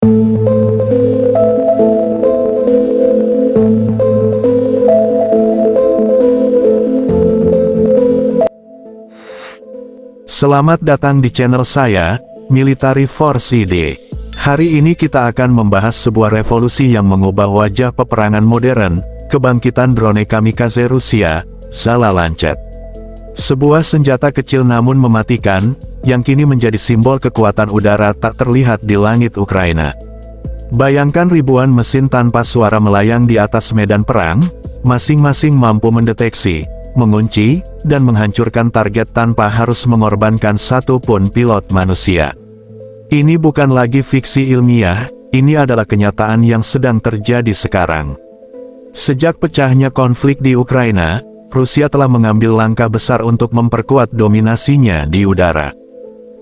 Selamat datang di channel saya, Military Force ID. Hari ini kita akan membahas sebuah revolusi yang mengubah wajah peperangan modern, kebangkitan drone kamikaze Rusia, Zala Lancet. Sebuah senjata kecil namun mematikan, yang kini menjadi simbol kekuatan udara tak terlihat di langit Ukraina. Bayangkan ribuan mesin tanpa suara melayang di atas medan perang, masing-masing mampu mendeteksi, mengunci, dan menghancurkan target tanpa harus mengorbankan satu pun pilot manusia. Ini bukan lagi fiksi ilmiah, ini adalah kenyataan yang sedang terjadi sekarang. Sejak pecahnya konflik di Ukraina, Rusia telah mengambil langkah besar untuk memperkuat dominasinya di udara.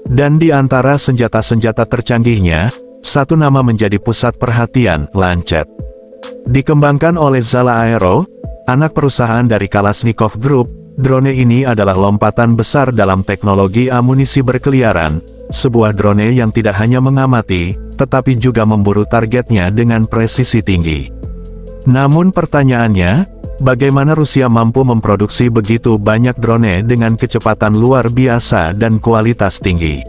Dan di antara senjata-senjata tercanggihnya, satu nama menjadi pusat perhatian, Lancet. Dikembangkan oleh Zala Aero, anak perusahaan dari Kalashnikov Group, drone ini adalah lompatan besar dalam teknologi amunisi berkeliaran, sebuah drone yang tidak hanya mengamati, tetapi juga memburu targetnya dengan presisi tinggi. Namun pertanyaannya, bagaimana Rusia mampu memproduksi begitu banyak drone dengan kecepatan luar biasa dan kualitas tinggi?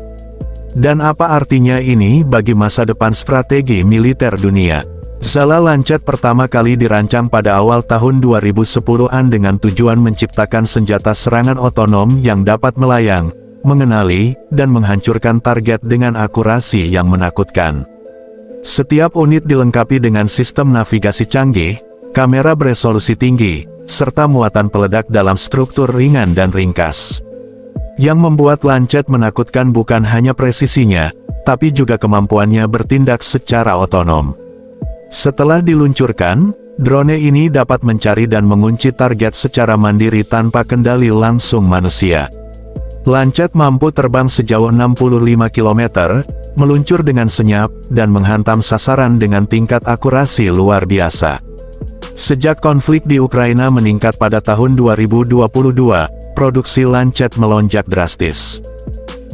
Dan apa artinya ini bagi masa depan strategi militer dunia? Zala Lancet pertama kali dirancang pada awal tahun 2010-an dengan tujuan menciptakan senjata serangan otonom yang dapat melayang, mengenali, dan menghancurkan target dengan akurasi yang menakutkan. Setiap unit dilengkapi dengan sistem navigasi canggih, kamera beresolusi tinggi, serta muatan peledak dalam struktur ringan dan ringkas. Yang membuat Lancet menakutkan bukan hanya presisinya, tapi juga kemampuannya bertindak secara otonom. Setelah diluncurkan, drone ini dapat mencari dan mengunci target secara mandiri tanpa kendali langsung manusia. Lancet mampu terbang sejauh 65 km, meluncur dengan senyap, dan menghantam sasaran dengan tingkat akurasi luar biasa. Sejak konflik di Ukraina meningkat pada tahun 2022, produksi Lancet melonjak drastis.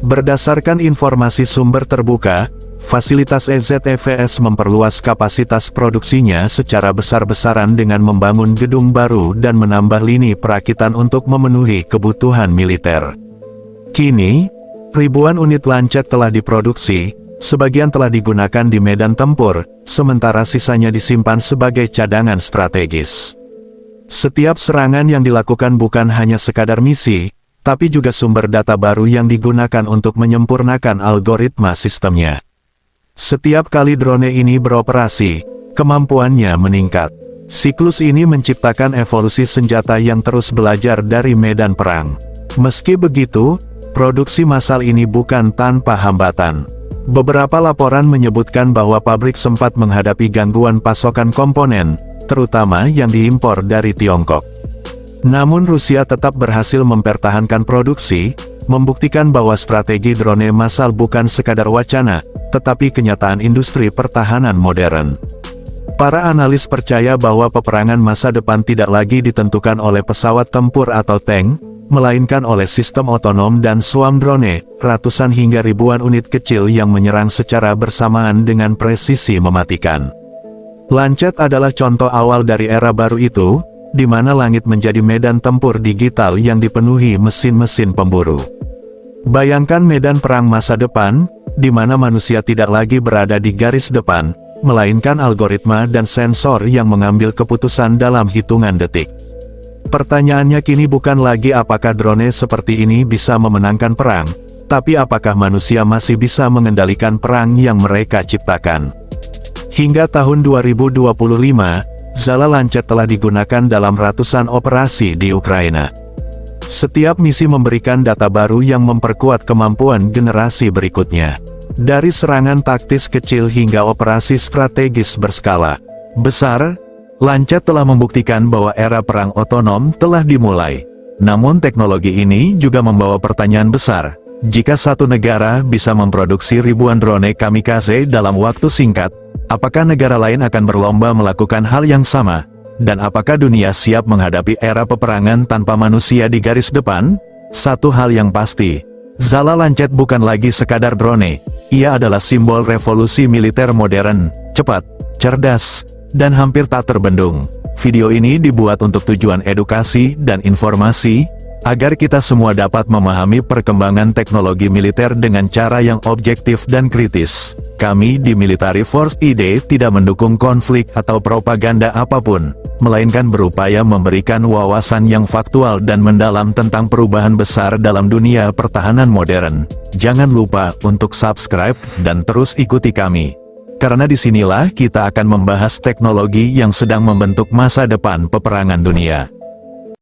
Berdasarkan informasi sumber terbuka, fasilitas EZEVS memperluas kapasitas produksinya secara besar-besaran dengan membangun gedung baru dan menambah lini perakitan untuk memenuhi kebutuhan militer. Kini, ribuan unit Lancet telah diproduksi, sebagian telah digunakan di medan tempur, sementara sisanya disimpan sebagai cadangan strategis. Setiap serangan yang dilakukan bukan hanya sekadar misi, tapi juga sumber data baru yang digunakan untuk menyempurnakan algoritma sistemnya. Setiap kali drone ini beroperasi, kemampuannya meningkat. Siklus ini menciptakan evolusi senjata yang terus belajar dari medan perang. Meski begitu, produksi massal ini bukan tanpa hambatan. Beberapa laporan menyebutkan bahwa pabrik sempat menghadapi gangguan pasokan komponen, terutama yang diimpor dari Tiongkok. Namun Rusia tetap berhasil mempertahankan produksi, membuktikan bahwa strategi drone massal bukan sekadar wacana, tetapi kenyataan industri pertahanan modern. Para analis percaya bahwa peperangan masa depan tidak lagi ditentukan oleh pesawat tempur atau tank, melainkan oleh sistem otonom dan swarm drone, ratusan hingga ribuan unit kecil yang menyerang secara bersamaan dengan presisi mematikan. Lancet adalah contoh awal dari era baru itu, di mana langit menjadi medan tempur digital yang dipenuhi mesin-mesin pemburu. Bayangkan medan perang masa depan, di mana manusia tidak lagi berada di garis depan, melainkan algoritma dan sensor yang mengambil keputusan dalam hitungan detik. Pertanyaannya kini bukan lagi apakah drone seperti ini bisa memenangkan perang, tapi apakah manusia masih bisa mengendalikan perang yang mereka ciptakan. Hingga tahun 2025, Zala Lancet telah digunakan dalam ratusan operasi di Ukraina. Setiap misi memberikan data baru yang memperkuat kemampuan generasi berikutnya. Dari serangan taktis kecil hingga operasi strategis berskala besar, Lancet telah membuktikan bahwa era perang otonom telah dimulai. Namun teknologi ini juga membawa pertanyaan besar. Jika satu negara bisa memproduksi ribuan drone kamikaze dalam waktu singkat, apakah negara lain akan berlomba melakukan hal yang sama? Dan apakah dunia siap menghadapi era peperangan tanpa manusia di garis depan? Satu hal yang pasti, Zala Lancet bukan lagi sekadar drone, ia adalah simbol revolusi militer modern, cepat, cerdas, dan hampir tak terbendung. Video ini dibuat untuk tujuan edukasi dan informasi, agar kita semua dapat memahami perkembangan teknologi militer dengan cara yang objektif dan kritis. Kami di Military Force ID tidak mendukung konflik atau propaganda apapun, melainkan berupaya memberikan wawasan yang faktual dan mendalam tentang perubahan besar dalam dunia pertahanan modern. Jangan lupa untuk subscribe dan terus ikuti kami. Karena disinilah kita akan membahas teknologi yang sedang membentuk masa depan peperangan dunia.